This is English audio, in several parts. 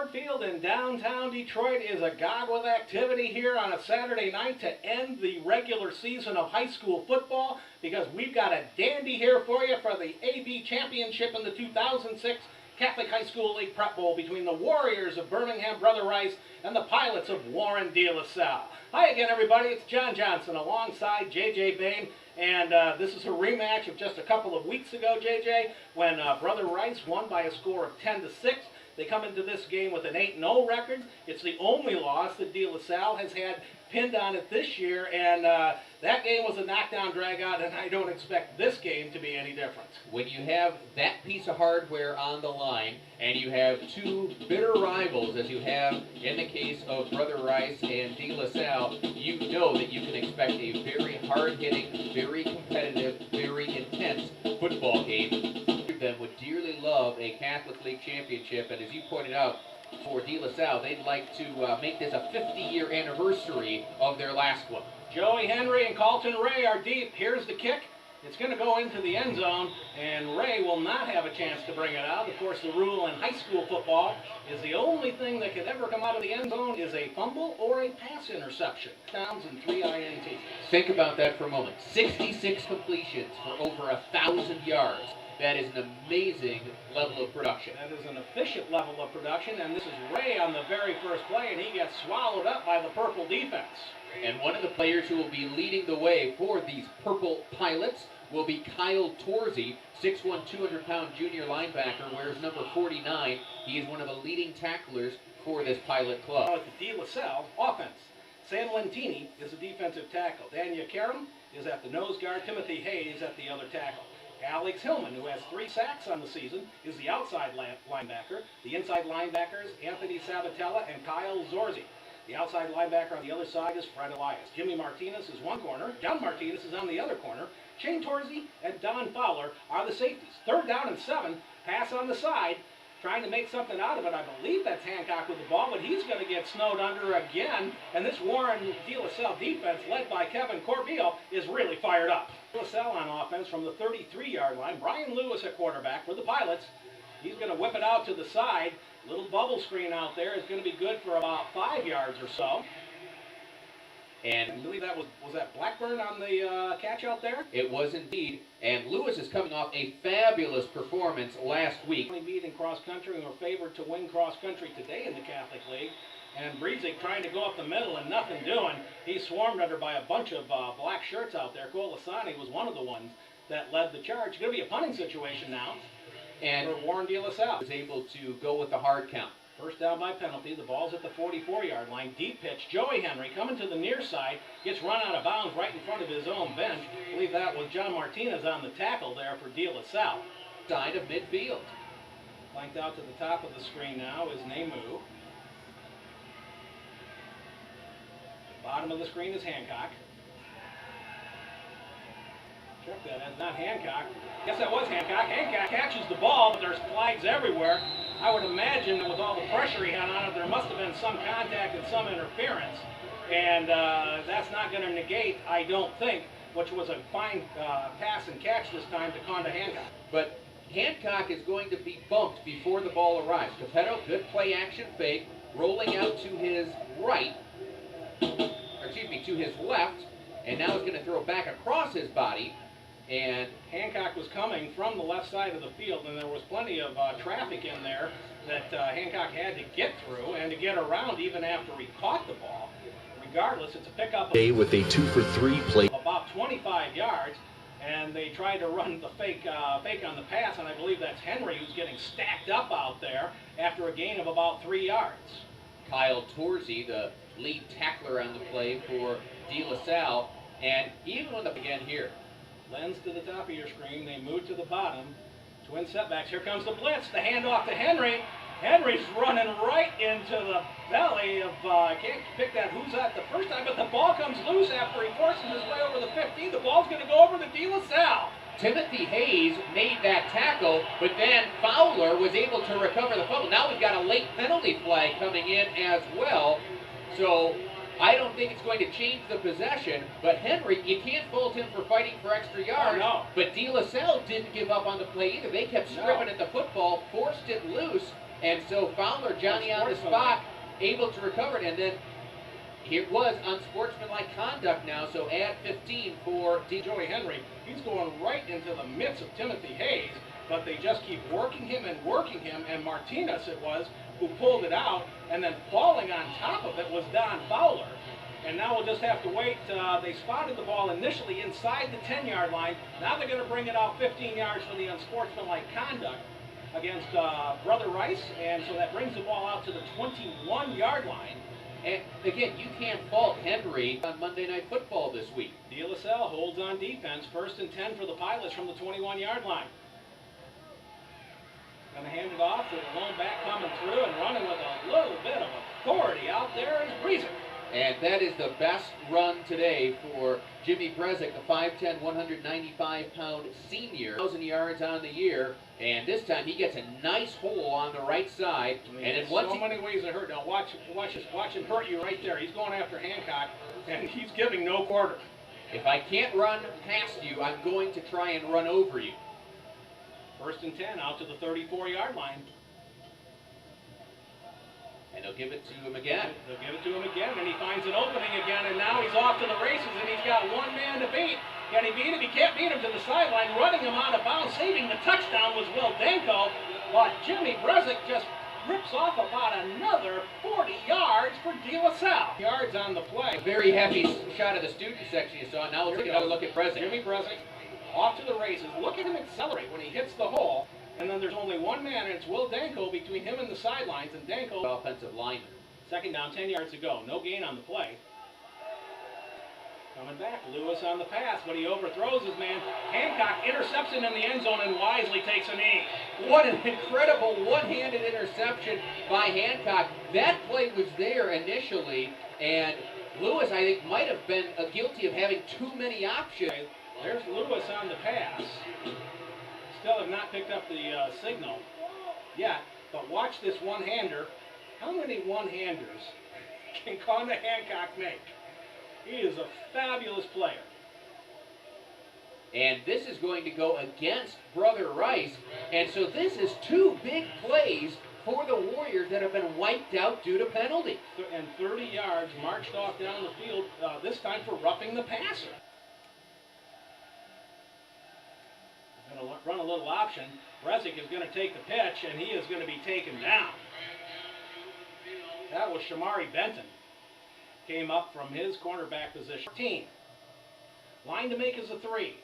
Ford Field in downtown Detroit is agog with activity here on a Saturday night to end the regular season of high school football, because we've got a dandy here for you for the AB Championship in the 2006 Catholic High School League Prep Bowl between the Warriors of Birmingham Brother Rice and the Pilots of Warren DeLaSalle. Hi again, everybody. It's John Johnson alongside JJ Bain, and this is a rematch of just a couple of weeks ago, JJ, when Brother Rice won by a score of 10-6. They come into this game with an 8-0 record. It's the only loss that DeLaSalle has had pinned on it this year, and that game was a knockdown drag-out, and I don't expect this game to be any different. When you have that piece of hardware on the line, and you have two bitter rivals, as you have in the case of Brother Rice and DeLaSalle, you know that you can expect a very hard-hitting, very competitive, very intense football game. Them would dearly love a Catholic League championship, and as you pointed out, for DeLaSalle, they'd like to make this a 50-year anniversary of their last one. Joey Henry and Carlton Ray are deep. Here's the kick. It's going to go into the end zone, and Ray will not have a chance to bring it out. Of course, the rule in high school football is the only thing that could ever come out of the end zone is a fumble or a pass interception. Downs and 3 INTs. Think about that for a moment. 66 completions for over 1,000 yards. That is an amazing level of production. That is an efficient level of production, and this is Ray on the very first play, and he gets swallowed up by the purple defense. And one of the players who will be leading the way for these purple Pilots will be Kyle Torsey, 6'1", 200-pound junior linebacker, wears number 49. He is one of the leading tacklers for this Pilot club. Now at the DeLaSalle offense, San Lentini is a defensive tackle. Dania Karam is at the nose guard. Timothy Hayes at the other tackle. Alex Hillman, who has 3 sacks on the season, is the outside linebacker. The inside linebackers, Anthony Sabatella and Kyle Zorzi. The outside linebacker on the other side is Fred Elias. Jimmy Martinez is one corner. John Martinez is on the other corner. Shane Torsey and Don Fowler are the safeties. 3rd down and 7, pass on the side, trying to make something out of it. I believe that's Hancock with the ball, but he's going to get snowed under again. And this Warren DeLaSalle defense, led by Kevin Corbeil, is really fired up. DeLaSalle on offense from the 33-yard line. Brian Lewis at quarterback for the Pilots. He's going to whip it out to the side. Little bubble screen out there is going to be good for about 5 yards or so. And I believe that was that Blackburn on the catch out there? It was indeed. And Lewis is coming off a fabulous performance last week. We beat in cross country and were favored to win cross country today in the Catholic League. And Breezik trying to go up the middle and nothing doing. He's swarmed under by a bunch of black shirts out there. Colasani was one of the ones that led the charge. It's going to be a punting situation now. And for Warren DeLaSalle was able to go with the hard count. First down by penalty. The ball's at the 44-yard line. Deep pitch. Joey Henry coming to the near side. Gets run out of bounds right in front of his own bench. I believe that was John Martinez on the tackle there for DeLaSalle. Side of midfield. Flanked out to the top of the screen now is Nemu. Bottom of the screen is Hancock. Check that. That's not Hancock. Guess that was Hancock. Hancock catches the ball, but there's flags everywhere. I would imagine that with all the pressure he had on it, there must have been some contact and some interference. And that's not going to negate, I don't think, which was a fine pass and catch this time to Conda Hancock. But Hancock is going to be bumped before the ball arrives. Capetto, good play action fake, rolling out to his right, or excuse me, to his left, and now he's going to throw back across his body. And Hancock was coming from the left side of the field, and there was plenty of traffic in there that Hancock had to get through and to get around even after he caught the ball. Regardless, it's a pickup with a 2-for-3 play. About 25 yards, and they tried to run the fake on the pass, and I believe that's Henry who's getting stacked up out there after a gain of about 3 yards. Kyle Torsey, the lead tackler on the play for DeLaSalle, and even when again here. Lens to the top of your screen. They move to the bottom. Twin setbacks. Here comes the blitz. The handoff to Henry. Henry's running right into the belly of, I can't pick that who's at the first time, but the ball comes loose after he forces his way over the 15. The ball's going to go over the DeLaSalle. Timothy Hayes made that tackle, but then Fowler was able to recover the fumble. Now we've got a late penalty flag coming in as well. So I don't think it's going to change the possession, but Henry, you can't fault him for fighting for extra yards. Oh, no. But DeLaSalle didn't give up on the play either. They kept stripping at the football, forced it loose, And so Fowler, Johnny on the spot, able to recover it, and then it was unsportsmanlike conduct now, so add 15 for Joey Henry. He's going right into the midst of Timothy Hayes, but they just keep working him, and Martinez it was who pulled it out, and then falling on top of it was Don Fowler. And now we'll just have to wait. They spotted the ball initially inside the 10-yard line. Now they're going to bring it out 15 yards for the unsportsmanlike conduct against Brother Rice, and so that brings the ball out to the 21-yard line. And again, you can't fault Henry on Monday Night Football this week. DeLaSalle holds on defense. 1st and 10 for the Pilots from the 21-yard line. Going to hand it off to the lone back coming through and running with a little bit of authority out there is Breezer. And that is the best run today for Jimmy Brezick, the 5'10", 195-pound senior. 1,000 yards on the year, and this time he gets a nice hole on the right side. I mean, and then once so many ways to hurt. Now watch him hurt you right there. He's going after Hancock, and he's giving no quarter. If I can't run past you, I'm going to try and run over you. 1st and 10 out to the 34-yard line. And they'll give it to him again. They'll give it to him again, and he finds an opening again, and now he's off to the races, and he's got one man to beat. Can he beat him? He can't beat him to the sideline, running him out of bounds. Saving the touchdown was Will Danko, but Jimmy Brezick just rips off about another 40 yards for DeLaSalle. Yards on the play. A very happy shot of the student section you saw. Now we'll take another look at Brezick. Jimmy Brezick off to the races. Look at him accelerate when he hits the hole. And then there's only one man, and it's Will Danko between him and the sidelines, and Danko, offensive lineman. 2nd down, 10 yards to go. No gain on the play. Coming back, Lewis on the pass, but he overthrows his man. Hancock intercepts him in the end zone and wisely takes a knee. What an incredible one-handed interception by Hancock. That play was there initially, and Lewis, I think, might have been guilty of having too many options. There's Lewis on the pass. Still have not picked up the signal yet, but watch this one-hander. How many one-handers can Conda Hancock make? He is a fabulous player. And this is going to go against Brother Rice, and so this is 2 big plays for the Warriors that have been wiped out due to penalty. And 30 yards marched off down the field, this time for roughing the passer. Going to run a little option. Brezick is going to take the pitch, and he is going to be taken down. That was Shamari Benton. Came up from his cornerback position. 14. Line to make is a 3.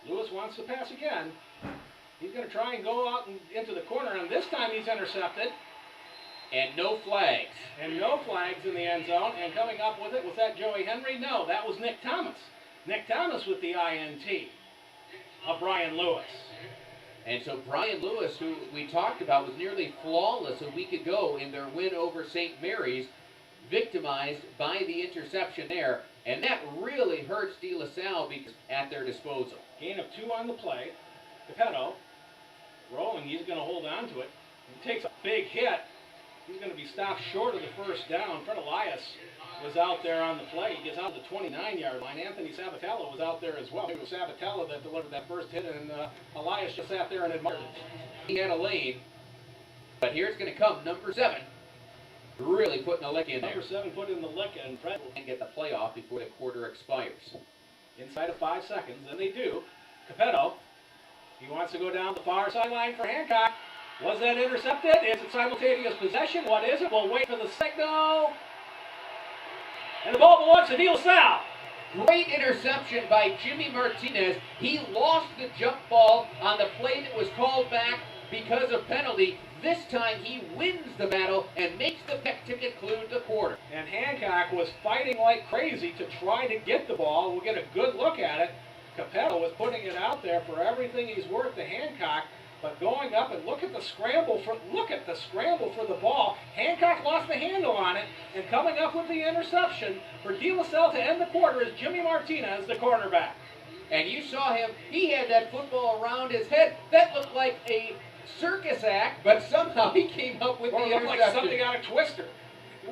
Lewis wants to pass again. He's going to try and go out and into the corner, and this time he's intercepted. And no flags. And no flags in the end zone. And coming up with it, was that Joey Henry? No, that was Nick Thomas. Nick Thomas with the INT of Brian Lewis. And so Brian Lewis, who we talked about, was nearly flawless a week ago in their win over St. Mary's, victimized by the interception there. And that really hurts DeLaSalle because at their disposal. Gain of 2 on the play. Capetto rolling, he's going to hold on to it. He takes a big hit. He's going to be stopped short of the 1st down. Fred Elias was out there on the play. He gets out to the 29-yard line. Anthony Sabatella was out there as well. It was Sabatella that delivered that first hit, and Elias just sat there and admired it. He had a lane, but here's going to come number 7, really putting the lick in there. Number 7 put in the lick, and Fred And get the playoff before the quarter expires. inside of 5 seconds, and they do. Capetto, he wants to go down the far sideline for Hancock. Was that intercepted? Is it simultaneous possession? What is it? We'll wait for the signal. And the ball belongs to DeLaSalle. Great interception by Jimmy Martinez. He lost the jump ball on the play that was called back because of penalty. This time he wins the battle and makes the pick to conclude the quarter. And Hancock was fighting like crazy to try to get the ball. We'll get a good look at it. Capetto was putting it out there for everything he's worth to Hancock. But going up and look at the scramble for the ball. Hancock lost the handle on it, and coming up with the interception for DeLaSalle to end the quarter is Jimmy Martinez, the cornerback. And you saw him, he had that football around his head. That looked like a circus act, but somehow he came up with the interception. It looked like something out of Twister.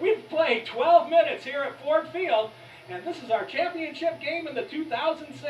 We've played 12 minutes here at Ford Field, and this is our championship game in the 2006